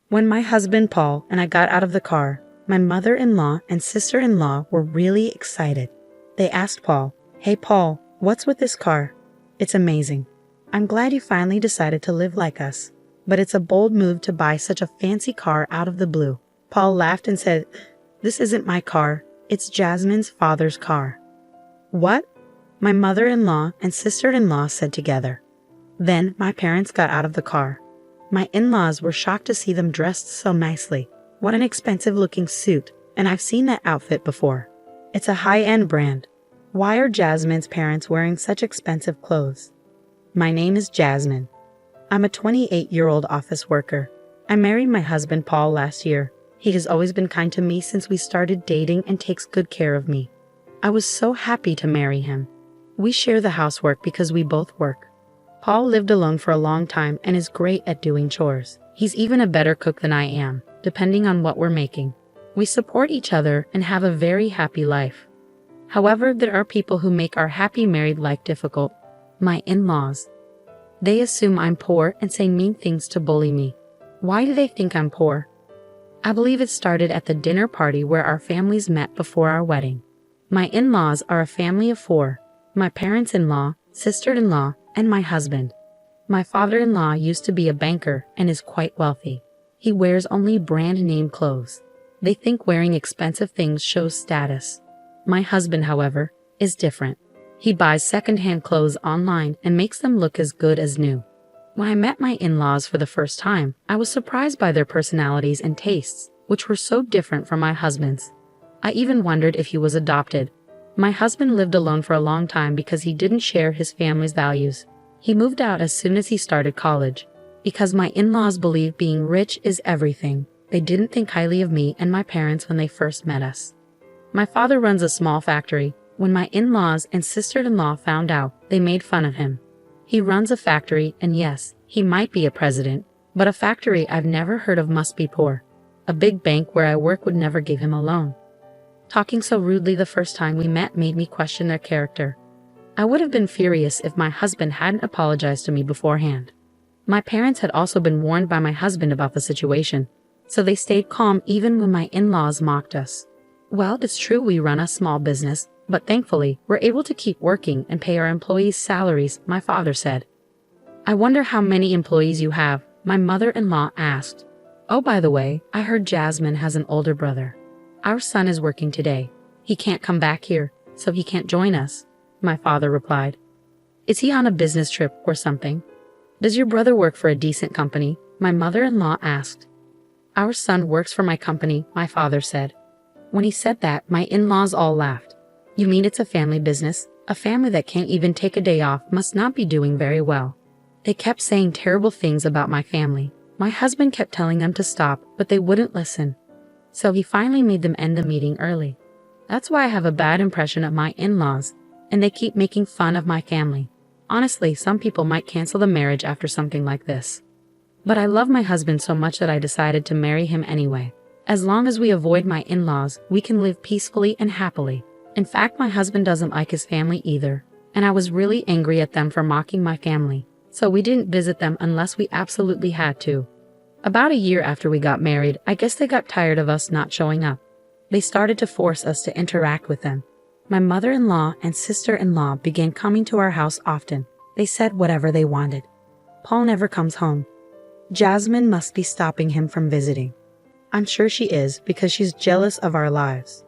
When my husband Paul and I got out of the car, my mother-in-law and sister-in-law were really excited. They asked Paul, "Hey Paul, what's with this car? It's amazing. I'm glad you finally decided to live like us. But it's a bold move to buy such a fancy car out of the blue." Paul laughed and said, "This isn't my car, it's Jasmine's father's car." "What?" my mother-in-law and sister-in-law said together. Then my parents got out of the car. My in-laws were shocked to see them dressed so nicely. What an expensive-looking suit, and I've seen that outfit before. It's a high-end brand. Why are Jasmine's parents wearing such expensive clothes? My name is Jasmine. I'm a 28-year-old office worker. I married my husband Paul last year. He has always been kind to me since we started dating and takes good care of me. I was so happy to marry him. We share the housework because we both work. Paul lived alone for a long time and is great at doing chores. He's even a better cook than I am, depending on what we're making. We support each other and have a very happy life. However, there are people who make our happy married life difficult. My in-laws. They assume I'm poor and say mean things to bully me. Why do they think I'm poor? I believe it started at the dinner party where our families met before our wedding. My in-laws are a family of 4. My parents-in-law, sister-in-law, and my husband. My father-in-law used to be a banker and is quite wealthy. He wears only brand-name clothes. They think wearing expensive things shows status. My husband, however, is different. He buys second-hand clothes online and makes them look as good as new. When I met my in-laws for the first time, I was surprised by their personalities and tastes, which were so different from my husband's. I even wondered if he was adopted. My husband lived alone for a long time because he didn't share his family's values. He moved out as soon as he started college. Because my in-laws believe being rich is everything, they didn't think highly of me and my parents when they first met us. My father runs a small factory. When my in-laws and sister-in-law found out, they made fun of him. He runs a factory, and yes, he might be a president, but a factory I've never heard of must be poor. A big bank where I work would never give him a loan. Talking so rudely the first time we met made me question their character. I would have been furious if my husband hadn't apologized to me beforehand. My parents had also been warned by my husband about the situation, so they stayed calm even when my in-laws mocked us. Well, it's true we run a small business, but thankfully, we're able to keep working and pay our employees' salaries, my father said. I wonder how many employees you have, my mother-in-law asked. Oh, by the way, I heard Jasmine has an older brother. Our son is working today. He can't come back here, so he can't join us, my father replied. Is he on a business trip or something? Does your brother work for a decent company? My mother-in-law asked. Our son works for my company, my father said. When he said that, my in-laws all laughed. You mean it's a family business? A family that can't even take a day off must not be doing very well. They kept saying terrible things about my family. My husband kept telling them to stop, but they wouldn't listen. So he finally made them end the meeting early. That's why I have a bad impression of my in-laws, and they keep making fun of my family. Honestly, some people might cancel the marriage after something like this. But I love my husband so much that I decided to marry him anyway. As long as we avoid my in-laws, we can live peacefully and happily. In fact, my husband doesn't like his family either, and I was really angry at them for mocking my family, so we didn't visit them unless we absolutely had to. About a year after we got married, I guess they got tired of us not showing up. They started to force us to interact with them. My mother-in-law and sister-in-law began coming to our house often. They said whatever they wanted. Paul never comes home. Jasmine must be stopping him from visiting. I'm sure she is because she's jealous of our lives.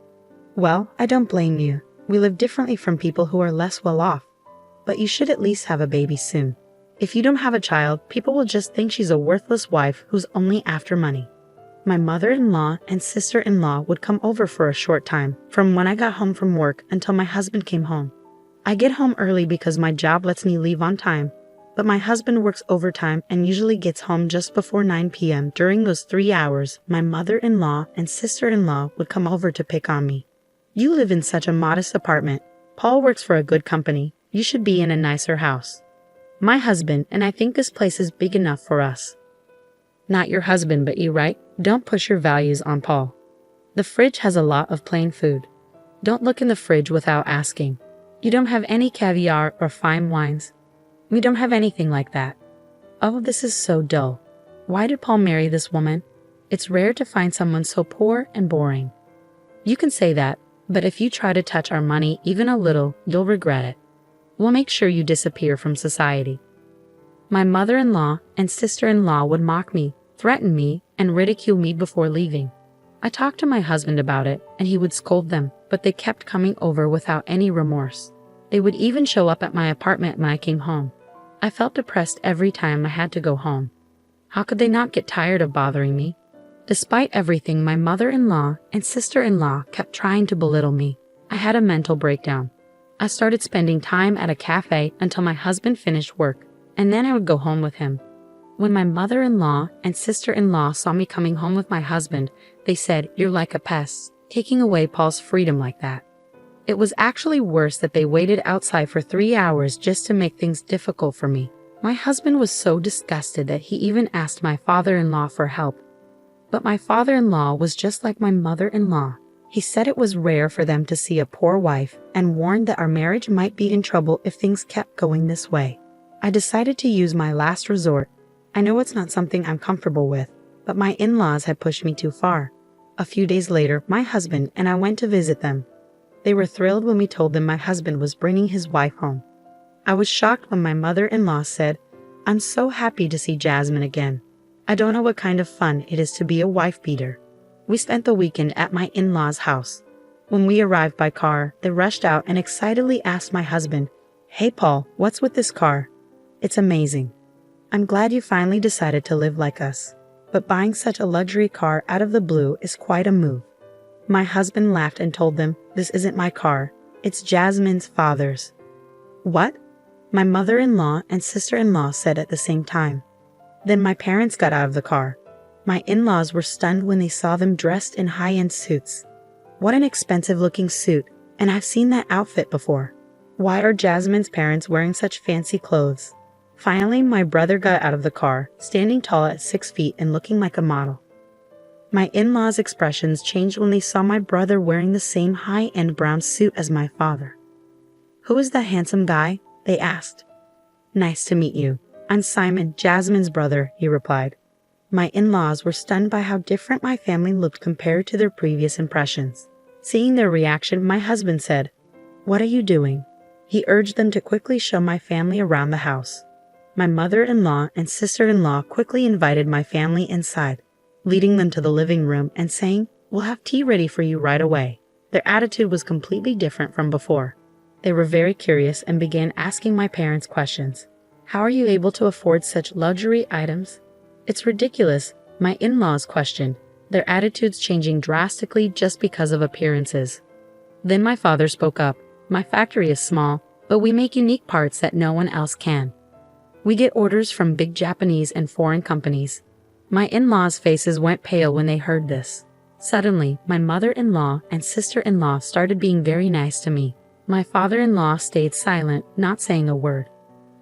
Well, I don't blame you. We live differently from people who are less well off. But you should at least have a baby soon. If you don't have a child, people will just think she's a worthless wife who's only after money. My mother-in-law and sister-in-law would come over for a short time, from when I got home from work until my husband came home. I get home early because my job lets me leave on time, but my husband works overtime and usually gets home just before 9 p.m. During those 3 hours, my mother-in-law and sister-in-law would come over to pick on me. You live in such a modest apartment. Paul works for a good company. You should be in a nicer house. My husband and I think this place is big enough for us. Not your husband, but you, right? Don't push your values on Paul. The fridge has a lot of plain food. Don't look in the fridge without asking. You don't have any caviar or fine wines. We don't have anything like that. Oh, this is so dull. Why did Paul marry this woman? It's rare to find someone so poor and boring. You can say that, but if you try to touch our money even a little, you'll regret it. We'll make sure you disappear from society. My mother-in-law and sister-in-law would mock me, threaten me, and ridicule me before leaving. I talked to my husband about it, and he would scold them, but they kept coming over without any remorse. They would even show up at my apartment when I came home. I felt depressed every time I had to go home. How could they not get tired of bothering me? Despite everything, my mother-in-law and sister-in-law kept trying to belittle me. I had a mental breakdown. I started spending time at a cafe until my husband finished work, and then I would go home with him. When my mother-in-law and sister-in-law saw me coming home with my husband, they said, "You're like a pest, taking away Paul's freedom like that." It was actually worse that they waited outside for 3 hours just to make things difficult for me. My husband was so disgusted that he even asked my father-in-law for help. But my father-in-law was just like my mother-in-law. He said it was rare for them to see a poor wife and warned that our marriage might be in trouble if things kept going this way. I decided to use my last resort. I know it's not something I'm comfortable with, but my in-laws had pushed me too far. A few days later, my husband and I went to visit them. They were thrilled when we told them my husband was bringing his wife home. I was shocked when my mother-in-law said, "I'm so happy to see Jasmine again. I don't know what kind of fun it is to be a wife-beater." We spent the weekend at my in-laws' house. When we arrived by car, they rushed out and excitedly asked my husband, "Hey Paul, what's with this car? It's amazing. I'm glad you finally decided to live like us. But buying such a luxury car out of the blue is quite a move." My husband laughed and told them, "This isn't my car. It's Jasmine's father's." "What?" my mother-in-law and sister-in-law said at the same time. Then my parents got out of the car. My in-laws were stunned when they saw them dressed in high-end suits. What an expensive-looking suit, and I've seen that outfit before. Why are Jasmine's parents wearing such fancy clothes? Finally, my brother got out of the car, standing tall at 6 feet and looking like a model. My in-laws' expressions changed when they saw my brother wearing the same high-end brown suit as my father. "Who is that handsome guy?" they asked. "Nice to meet you. I'm Simon, Jasmine's brother," he replied. My in-laws were stunned by how different my family looked compared to their previous impressions. Seeing their reaction, my husband said, "What are you doing?" He urged them to quickly show my family around the house. My mother-in-law and sister-in-law quickly invited my family inside, leading them to the living room and saying, "We'll have tea ready for you right away." Their attitude was completely different from before. They were very curious and began asking my parents questions. "How are you able to afford such luxury items?" "It's ridiculous," my in-laws questioned, their attitudes changing drastically just because of appearances. Then my father spoke up. "My factory is small, but we make unique parts that no one else can. We get orders from big Japanese and foreign companies." My in-laws' faces went pale when they heard this. Suddenly, my mother-in-law and sister-in-law started being very nice to me. My father-in-law stayed silent, not saying a word.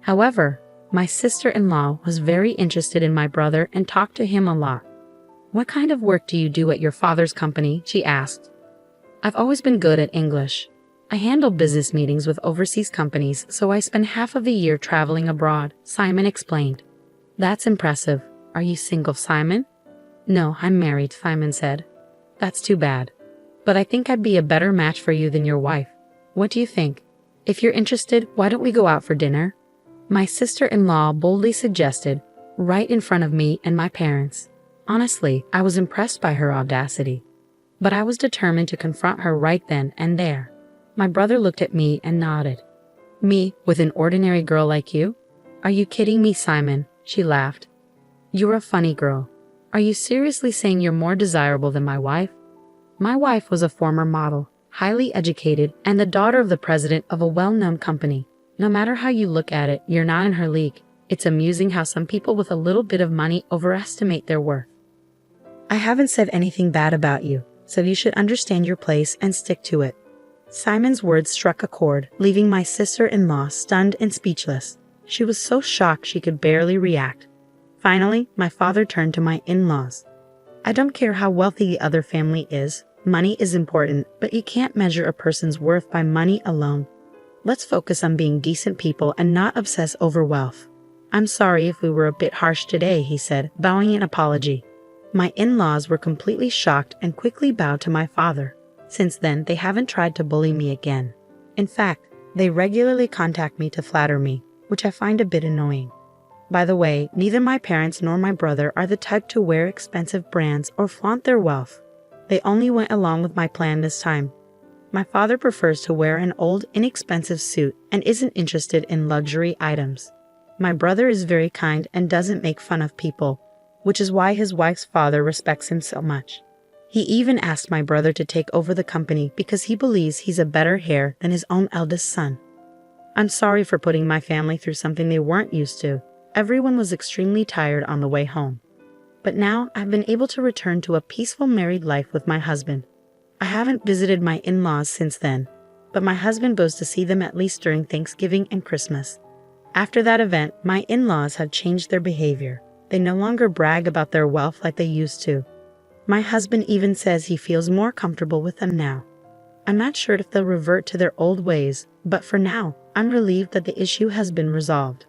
However, my sister-in-law was very interested in my brother and talked to him a lot. "What kind of work do you do at your father's company?" she asked. "I've always been good at English. I handle business meetings with overseas companies, so I spend half of the year traveling abroad," Simon explained. "That's impressive. Are you single, Simon?" "No, I'm married," Simon said. "That's too bad. But I think I'd be a better match for you than your wife. What do you think? If you're interested, why don't we go out for dinner?" My sister-in-law boldly suggested, right in front of me and my parents. Honestly, I was impressed by her audacity. But I was determined to confront her right then and there. My brother looked at me and nodded. "Me, with an ordinary girl like you? Are you kidding me, Simon?" She laughed. "You're a funny girl. Are you seriously saying you're more desirable than my wife?" My wife was a former model, highly educated, and the daughter of the president of a well-known company. No matter how you look at it, you're not in her league. It's amusing how some people with a little bit of money overestimate their worth. "I haven't said anything bad about you, so you should understand your place and stick to it." Simon's words struck a chord, leaving my sister-in-law stunned and speechless. She was so shocked she could barely react. Finally, my father turned to my in-laws. "I don't care how wealthy the other family is. Money is important, but you can't measure a person's worth by money alone. Let's focus on being decent people and not obsess over wealth." "I'm sorry if we were a bit harsh today," he said, bowing in apology. My in-laws were completely shocked and quickly bowed to my father. Since then, they haven't tried to bully me again. In fact, they regularly contact me to flatter me, which I find a bit annoying. By the way, neither my parents nor my brother are the type to wear expensive brands or flaunt their wealth. They only went along with my plan this time. My father prefers to wear an old, inexpensive suit and isn't interested in luxury items. My brother is very kind and doesn't make fun of people, which is why his wife's father respects him so much. He even asked my brother to take over the company because he believes he's a better heir than his own eldest son. I'm sorry for putting my family through something they weren't used to. Everyone was extremely tired on the way home. But now I've been able to return to a peaceful married life with my husband. I haven't visited my in-laws since then, but my husband goes to see them at least during Thanksgiving and Christmas. After that event, my in-laws have changed their behavior. They no longer brag about their wealth like they used to. My husband even says he feels more comfortable with them now. I'm not sure if they'll revert to their old ways, but for now, I'm relieved that the issue has been resolved.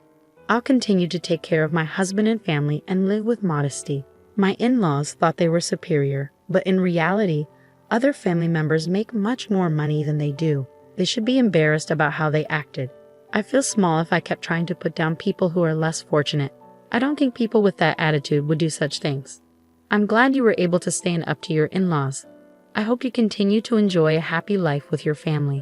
I'll continue to take care of my husband and family and live with modesty. My in-laws thought they were superior, but in reality, other family members make much more money than they do. They should be embarrassed about how they acted. I feel small if I kept trying to put down people who are less fortunate. I don't think people with that attitude would do such things. I'm glad you were able to stand up to your in-laws. I hope you continue to enjoy a happy life with your family.